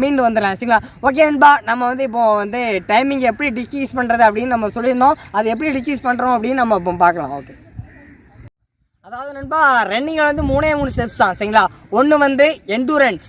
மீண்டு வந்துடலாம் சரிங்களா. ஓகே நண்பா, நம்ம வந்து இப்போ வந்து டைமிங் எப்படி டிக்ரீஸ் பண்ணுறது அப்படின்னு நம்ம சொல்லியிருந்தோம். அது எப்படி டிக்ரீஸ் பண்ணுறோம் அப்படின்னு நம்ம இப்போ பார்க்கலாம். ஓகே, அதாவது நண்பா ரன்னிங்கில் வந்து 3 ஸ்டெப்ஸ் தான் சரிங்களா. ஒன்று வந்து எண்டூரன்ஸ்,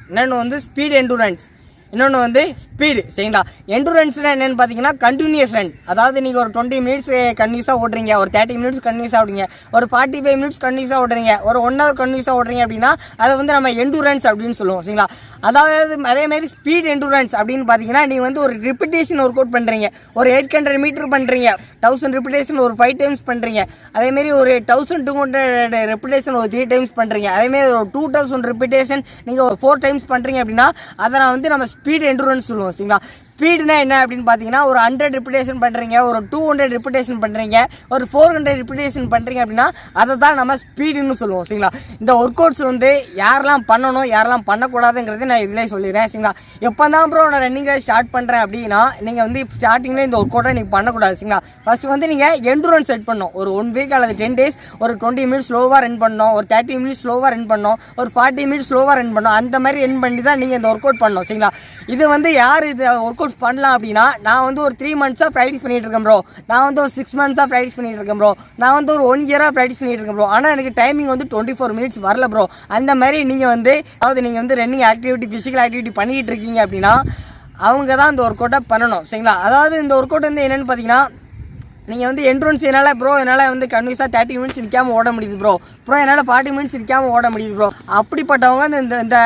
இன்னொன்று வந்து ஸ்பீட் எண்டூரன்ஸ், இன்னொன்று வந்து ஸ்பீடு சரிங்களா. எண்டூரன்ஸில் என்னென்னு பார்த்தீங்கன்னா கண்டினியூஸ் ரன், அதாவது நீங்கள் ஒரு 20 மினிட்ஸ் கண்டினியூஸாக ஓடுறீங்க, ஒரு 30 மினிட்ஸ் கண்டினியூஸாக ஓடுறீங்க, ஒரு 45 மினிட்ஸ் கண்டினியூஸாக ஓடுறீங்க, ஒரு 1 ஹவர் கண்டினியூஸாக ஓடுறீங்க அப்படின்னா அதை வந்து நம்ம எண்டூரன்ஸ் அப்படின்னு சொல்லுவோம் சரிங்களா. அதாவது அதேமாதிரி ஸ்பீட் எண்டூரன்ஸ் அப்படின்னு பார்த்தீங்கன்னா நீங்கள் வந்து ஒரு ரிப்பிட்டேஷன் ஒர்க் அவுட் பண்ணுறீங்க, ஒரு 800 மீட்டர் பண்ணுறீங்க, 1000 ரிப்பிட்டேஷன் ஒரு 5 டைம்ஸ் பண்ணுறீங்க, அதேமாரி ஒரு 1200 ரிப்பிட்டேஷன் ஒரு 3 டைம்ஸ் பண்ணுறீங்க, அதேமாரி ஒரு 2000 ரிப்பிட்டேஷன் நீங்கள் ஒரு 4 டைம்ஸ் பண்ணுறீங்க அப்படின்னா அதை வந்து நம்ம ஸ்பீட் எண்டூரன்ஸ் சொல்லுவோம் சரிங்களா. ஸ்பீடுனா என்ன அப்படின்னு பார்த்தீங்கன்னா ஒரு 100 ரிப்பிட்டேஷன் பண்ணுறீங்க, ஒரு 200 ரிப்பிட்டேஷன் பண்ணுறீங்க, ஒரு 400 ரிப்பிட்டேஷன் பண்ணுறீங்க அப்படின்னா அதை தான் நம்ம ஸ்பீடுன்னு சொல்லுவோம் சரிங்களா. இந்த ஒர்க் அவுட்ஸ் வந்து யாரெல்லாம் பண்ணணும் யாரெல்லாம் பண்ணக்கூடாதுங்கிறது நான் இதிலே சொல்லிடுறேன் சரிங்களா. எப்போ தான் ப்ரோ நான் ரன்னிங்கை ஸ்டார்ட் பண்ணுறேன் அப்படின்னா நீங்கள் வந்து ஸ்டார்டிங்கில் இந்த ஒர்க் அவுட்டை நீங்கள் பண்ணக்கூடாது சரிங்களா. ஃபஸ்ட்டு வந்து நீங்கள் எண்டூரன்ஸ் செட் பண்ணணும். ஒரு 1 வீக் அல்லது 10 டேஸ் ஒரு 20 மினிட்ஸ் ஸ்லோவாக ரன் பண்ணணும், ஒரு 30 மினிட்ஸ் ஸ்லோவாக ரன் பண்ணணும், ஒரு 40 மினிட்ஸ் ஸ்லோவாக ரன் பண்ணணும். அந்த மாதிரி ரன் பண்ணி தான் நீங்கள் இந்த ஒர்க் அவுட் பண்ணணும் சரிங்களா. இது வந்து யார் இது ஒர்க் அவுட் பண்ணலாம் அப்படின்னா நான் வந்து ஒரு 3 மந்த்ஸாக ப்ராக்டிஸ் பண்ணிட்டு இருக்கேன் ப்ரோ, நான் வந்து ஒரு 6 மந்த்ஸாக ப்ராக்டிஸ் பண்ணிட்டு இருக்கேன் ப்ரோ, நான் வந்து ஒரு 1 இயராக ப்ராக்டிஸ் பண்ணிட்டு இருக்கேன் ப்ரோ, ஆனால் எனக்கு டைமிங் வந்து 24 மினிட்ஸ் வரல ப்ரோ. அந்த மாதிரி நீங்கள் வந்து அதாவது நீங்கள் வந்து ரன்னிங் ஆக்டிவிட்டி ஃபிசிக்கல் ஆக்டிவிட்டி பண்ணிகிட்டு இருக்கீங்க அப்படின்னா அவங்க தான் இந்த ஒர்க் அவுட்டை பண்ணணும் சரிங்களா. அதாவது இந்த ஒர்க் அவுட் வந்து என்னென்னு பார்த்தீங்கன்னா நீங்கள் வந்து எண்ட்ரன்ஸ் என்னால் ப்ரோ என்னால் வந்து கன்வியூஸாக 30 மினிட்ஸ் நிற்காமல் ஓட முடியுது ப்ரோ என்னால் 40 மினிட்ஸ் நிற்காமல் ஓட முடியுது ப்ரோ, அப்படிப்பட்டவங்க இந்த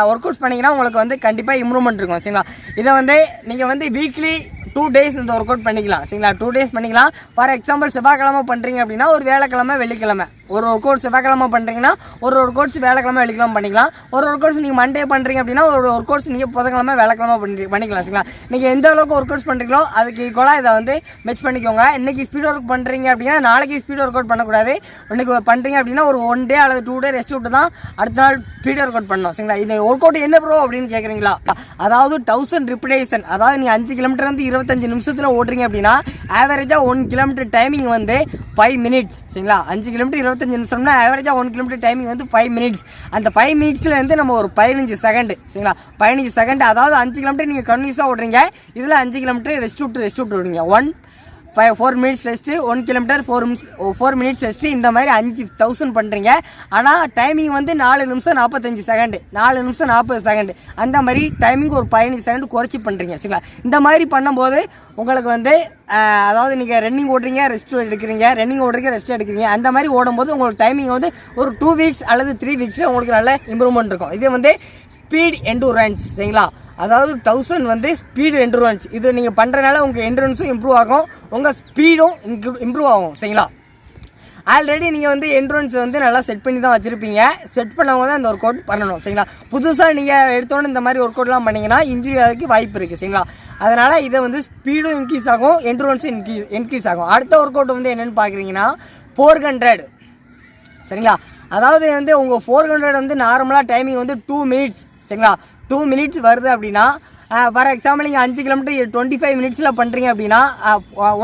ஒர்க் அவுட்ஸ் பண்ணிங்கன்னா உங்களுக்கு வந்து கண்டிப்பாக இம்ப்ரூவ்மெண்ட் இருக்கும் சரிங்களா. இதை வந்து நீங்கள் வந்து வீக்லி 2 டேஸ் இந்த ஒர்க் அவுட் பண்ணிக்கலாம் சரிங்களா. 2 டேஸ் பண்ணிக்கலாம். ஃபார் எக்ஸாம்பிள் செவ்வாய்க்கிழமை பண்ணுறீங்க அப்படின்னா ஒரு வேலைக்கிழமை வெள்ளிக்கிழமை ஒரு ஒர்க் அவுட் செவ்வாய்க்கிழமை பண்ணுறீங்கன்னா ஒரு ஒர்க் அவுட்ஸ் வேலைக்கிழமை வெள்ளிக்கிழமை பண்ணிக்கலாம். ஒரு ஒர்க் அவுட்ஸ் நீங்கள் மண்டே பண்ணுறீங்க அப்படின்னா ஒரு ஒர்க் அவுட்ஸ் நீங்கள் புதன்கிழமை வேலைக்கிழமை பண்ணிக்கலாம் சரிங்களா. நீங்கள் எந்த அளவுக்கு ஒர்க் அவுட்ஸ் பண்ணுறீங்களோ அதுக்கு ஈக்குவலாக இதை வந்து மெச் பண்ணிக்கோங்க. இன்றைக்கி ஸ்பீட் ஒர்க் பண்ணுறீங்க அப்படின்னா நாளைக்கு ஸ்பீட் ஒர்க் அவுட் பண்ணக்கூடாது. இன்றைக்கி பண்ணுறீங்க அப்படின்னா ஒரு 1 டே அல்லது 2 டே ரெஸ்ட் விட்டு தான் அடுத்த நாள் ஸ்பீட் ஒர்க் அவுட் பண்ணணும் சரிங்களா. இது ஒர்க் அவுட் என்ன ப்ரோ அப்படின்னு கேட்குறீங்களா, அதாவது 1000 ரிப்பிட்டேஷன், அதாவது நீங்கள் 5 கிலோமீட்டர் வந்து 25 நிமிஷத்தில் ஓடுறீங்க அப்படின்னா ஆவரேஜாக 1 கிலோமீட்டர் டைமிங் வந்து 5 மினிட்ஸ் சரிங்களா. 5 கிலோமீட்டர் 25 நிமிஷம்னா ஆவரேஜாக 1 கிலோமீட்டர் டைமிங் வந்து 5 மினிட்ஸ். அந்த 5 மினிட்ஸில் வந்து நம்ம ஒரு 15 செகண்ட் சரிங்களா. 15 செகண்ட், அதாவது 5 கிலோமீட்டர் நீங்கள் கன்வியூஸாக ஓடுறீங்க, இதில் 5 கிலோமீட்டர் ரெஸ்ட் விட்டு ஓடுறீங்க. 4 minutes rest, 1 kilometre 4 minutes rest, இந்த மாதிரி 5000 பண்ணுறீங்க. ஆனால் டைமிங் வந்து 4 நிமிஷம் 45 செகண்டு, 4 நிமிஷம் 40 செகண்டு, அந்த மாதிரி டைமிங் ஒரு 15 செகண்ட் குறைச்சி பண்ணுறீங்க சரிங்களா. இந்த மாதிரி பண்ணும்போது உங்களுக்கு வந்து அதாவது நீங்கள் ரன்னிங் ஓடுறீங்க ரெஸ்ட் எடுக்கிறீங்க, ரன்னிங் ஓடுறீங்க ரெஸ்ட் எடுக்கிறீங்க, அந்த மாதிரி ஓடும்போது உங்களுக்கு டைமிங் வந்து ஒரு 2 வீக்ஸ் அல்லது 3 வீக்ஸில் உங்களுக்கு நல்ல இம்ப்ரூவ்மெண்ட் இருக்கும். இது வந்து ஸ்பீட் எண்டூரன்ஸ் சரிங்களா. அதாவது 1000 வந்து ஸ்பீடு எண்டூரன்ஸ். இது நீங்கள் பண்ணுறதுனால உங்கள் எண்டூரன்ஸும் இம்ப்ரூவ் ஆகும், உங்கள் ஸ்பீடும் இம்ப்ரூவ் ஆகும் சரிங்களா. ஆல்ரெடி நீங்கள் வந்து எண்டூரன்ஸ் வந்து நல்லா செட் பண்ணி தான் வச்சுருப்பீங்க, செட் பண்ணவங்க தான் இந்த ஒர்க் அவுட் பண்ணணும் சரிங்களா. புதுசாக நீங்கள் எடுத்தோன்னு இந்த மாதிரி ஒர்க் அவுட்லாம் பண்ணிங்கன்னா இன்ஜுரி ஆகிறதுக்கு வாய்ப்பு இருக்குது சரிங்களா. அதனால் இதை வந்து ஸ்பீடும் இன்க்ரீஸ் ஆகும், எண்டூரன்ஸும் இன்க்ரீஸ் ஆகும். அடுத்த ஒர்க் அவுட் வந்து என்னென்னு பார்க்குறீங்கன்னா 400 சரிங்களா. அதாவது வந்து உங்கள் 400 வந்து நார்மலாக டைமிங் வந்து 2 மினிட்ஸ் சரிங்களா. 2 மினிட்ஸ் வருது அப்படின்னா ஃபார் எக்ஸாம்பிள் நீங்கள் 5 கிலோமீட்டர் 25 மினிட்ஸில் பண்ணுறீங்க அப்படின்னா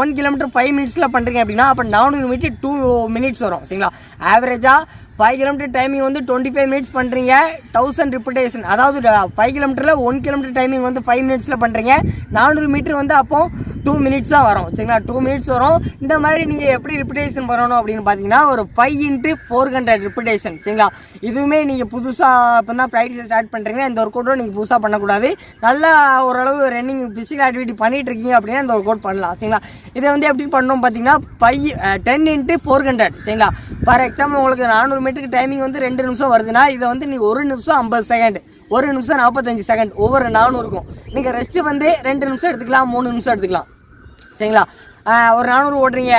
1 கிலோமீட்டர் 5 மினிட்ஸில் பண்ணுறீங்க அப்படின்னா அப்போ 400 மீட்டர் 2 மினிட்ஸ் வரும் சரிங்களா. ஆவரேஜாக 5 கிலோமீட்டர் டைமிங் வந்து 25 மினிட்ஸ் பண்ணுறீங்க, 1000 ரிப்பிட்டேஷன், அதாவது 5 கிலோமீட்டரில் 1 கிலோமீட்டர் டைமிங் வந்து 5 மினிட்ஸில் பண்ணுறீங்க, 400 மீட்டர் வந்து அப்போ 2 மினிட்ஸ் தான் வரும் சரிங்களா. 2 மினிட்ஸ் வரும். இந்த மாதிரி நீங்கள் எப்படி ரிப்பிட்டேஷன் பண்ணணும் அப்படின்னு பார்த்தீங்கன்னா ஒரு 5 × 400 ரிப்பிட்டேஷன் சரிங்களா. இதுவுமே நீங்கள் புதுசாக இப்போ தான் ப்ராக்டிஸ் ஸ்டார்ட் பண்ணுறீங்கன்னா இந்த ஒர்க் அவுட்டும் நீங்கள் புதுசாக பண்ணக்கூடாது. நல்லா ஓரளவு ரன்னிங் ஃபிசிக்கல் ஆக்டிவிட்டி பண்ணிகிட்டு இருக்கீங்க அப்படின்னா இந்த ஒர்க் அவுட் பண்ணலாம் சரிங்களா. இதை வந்து எப்படி பண்ணணும் பார்த்தீங்கன்னா 10 × 400 சரிங்களா. ஃபார் எக்ஸாம்பிள் உங்களுக்கு 400 மீட்டருக்கு டைமிங் வந்து 2 நிமிஷம் வருதுன்னா இதை வந்து நீங்கள் 1 நிமிஷம் 50 செகண்ட், 1 நிமிஷம் 45 செகண்ட் ஒவ்வொரு 400 இருக்கும். நீங்கள் ரெஸ்ட்டு வந்து 2 நிமிஷம் எடுத்துக்கலாம், 3 நிமிஷம் எடுத்துக்கலாம் சரிங்களா. ஒரு 400 ஓடுறீங்க,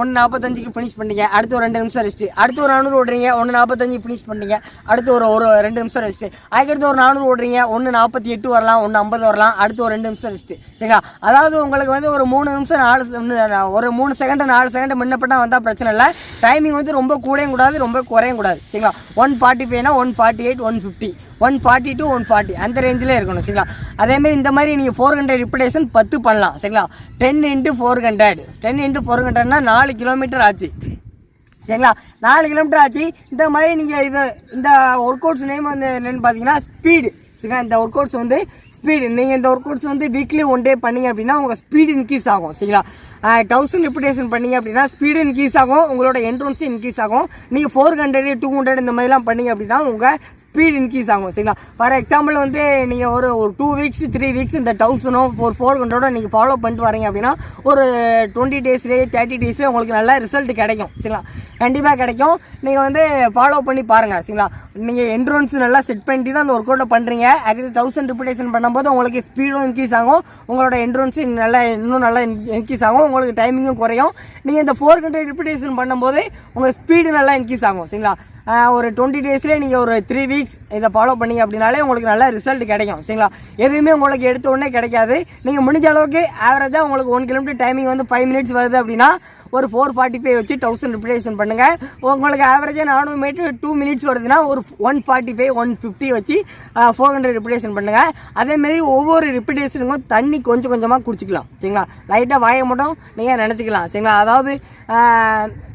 1:45க்கு ஃபினிஷ் பண்ணிங்க, அடுத்து ஒரு 2 நிமிஷம் ரெஸ்ட்டு, அடுத்து ஒரு 400 ஓடுறீங்க, 1:45 ஃபினிஷ் பண்ணிங்க, அடுத்து ஒரு 2 நிமிஷம் ரெஸ்ட்டு, அதுக்கடுத்து ஒரு 400 ஓடுறீங்க, 1:48 வரலாம், 1:50 வரலாம், அடுத்து ஒரு 2 நிமிஷம் ரெஸ்ட்டு சரிங்களா. அதாவது உங்களுக்கு வந்து ஒரு 3 நிமிஷம் 3 செகண்ட் 4 செகண்ட் முன்னப்பட்டா வந்தால் பிரச்சனை இல்லை. டைமிங் வந்து ரொம்ப கூடயும் கூடாது, ரொம்ப குறையும் கூடாது சரிங்களா. 1:45னா 1:48, 1:50, 1:40 to 1:40 அந்த ரேஞ்சில் இருக்கணும் சரிங்களா. அதேமாதிரி இந்த மாதிரி நீங்கள் 400 ரிப்பிட்டேஷன் 10 பண்ணலாம் சரிங்களா. 10 × 400, 10 × 400னா 4 கிலோமீட்டர் ஆச்சு சரிங்களா. 4 கிலோமீட்டர் ஆச்சு. இந்த மாதிரி நீங்கள் இந்த ஒர்க் அவுட்ஸ் நேம் வந்து என்னென்னு பார்த்தீங்கன்னா சரிங்களா. இந்த ஒர்க் அவுட்ஸ் வந்து ஸ்பீடு, நீங்கள் இந்த ஒர்க் அவுட்ஸ் வந்து வீக்லி 1 டே பண்ணீங்க அப்படின்னா உங்கள் ஸ்பீடு இன்க்ரீஸ் ஆகும். சரிங்களா. 1000 ரிப்பிட்டேஷன் பண்ணீங்க அப்படின்னா ஸ்பீடு இன்க்ரீஸ் ஆகும், உங்களோட என்ட்ரன்ஸும் இன்க்ரீஸ் ஆகும். நீங்கள் 400 200 இந்த மாதிரிலாம் பண்ணீங்க அப்படின்னா உங்கள் ஸ்பீடு இன்க்ரீஸ் ஆகும். சரிங்களா. ஃபார் எக்ஸாம்பிள் வந்து நீங்கள் ஒரு 2 வீக்ஸ் 3 வீக்ஸ் இந்த 1000 400 நீங்கள் ஃபாலோ பண்ணிட்டு வரீங்க அப்படின்னா ஒரு 20 டேஸ்லேயே 30 டேஸ்லேயே உங்களுக்கு நல்ல ரிசல்ட் கிடைக்கும். சரிங்களா. கண்டிப்பாக கிடைக்கும். நீங்கள் வந்து ஃபாலோ பண்ணி பாருங்கள். சரிங்களா. நீங்கள் என்ட்ரன்ஸ் நல்லா செட் பண்ணிட்டு தான் அந்த ஒர்க் அவுட்டை பண்ணுறீங்க. ஆக்சுவலி 1000 ரிப்பிட்டேஷன் பண்ணும்போது உங்களுக்கு ஸ்பீடும் இன்க்ரீஸ் ஆகும், உங்களோட என்ட்ரன்ஸும் இன்னும் நல்லா இன்க்ரீஸ் ஆகும், உங்களுக்கு டைமிங்கும் குறையும். நீங்கள் இந்த 400 ரிப்பிட்டேஷன் பண்ணும்போது உங்கள் ஸ்பீடு நல்லா இன்க்ரீஸ் ஆகும். சரிங்களா. ஒரு 20 டேஸ்லேயே நீங்கள் ஒரு 3 வீக்ஸ் இதை ஃபாலோ பண்ணீங்க அப்படின்னாலே உங்களுக்கு நல்ல ரிசல்ட் கிடைக்கும். சரிங்களா. எதுவுமே உங்களுக்கு எடுத்த உடனே கிடைக்காது. நீங்கள் முடிஞ்ச அளவுக்கு ஆவரேஜாக உங்களுக்கு 1 கிலோமீட்டர் டைமிங் வந்து 5 மினிட்ஸ் வருது அப்படின்னா ஒரு 445 வச்சு 1000 ரிப்பிட்டேஷன் பண்ணுங்கள். உங்களுக்கு ஆவரேஜாக 400 மீட்டர் 2 மினிட்ஸ் வருதுன்னா ஒரு 145 150 வச்சு 400 ரிப்பிட்டேஷன் பண்ணுங்கள். அதேமாரி ஒவ்வொரு ரிப்பிட்டேஷனுக்கும் தண்ணி கொஞ்சம் கொஞ்சமாக குடிச்சிக்கலாம். சரிங்களா. லைட்டாக வாய மட்டும் நீங்கள் நினச்சிக்கலாம். சரிங்களா. அதாவது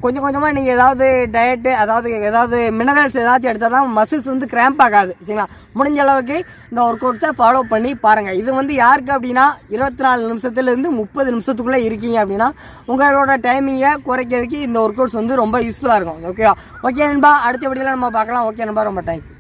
கொஞ்சம் கொஞ்சமாக நீங்கள் ஏதாவது டயட்டு ஏதாவது மினரல்ஸ் ஏதாச்சும் எடுத்தால் தான் மசில்ஸ் வந்து கிராம்ப் ஆகாது. சரிங்களா. முடிஞ்ச அளவுக்கு இந்த ஒர்க் அவுட்ஸை ஃபாலோ பண்ணி பாருங்கள். இது வந்து யாருக்கு அப்படின்னா 24 நிமிஷத்துலேருந்து 30 நிமிஷத்துக்குள்ளே இருக்கீங்க அப்படின்னா உங்களோட டைமிங்கை குறைக்கிறதுக்கு இந்த ஒர்க் அவுட்ஸ் வந்து ரொம்ப யூஸ்ஃபுல்லாக இருக்கும். ஓகேவா. ஓகே நண்பா, அடுத்த வீடியோவில் நம்ம பார்க்கலாம். ஓகே நண்பா, ரொம்ப தேங்க்யூ.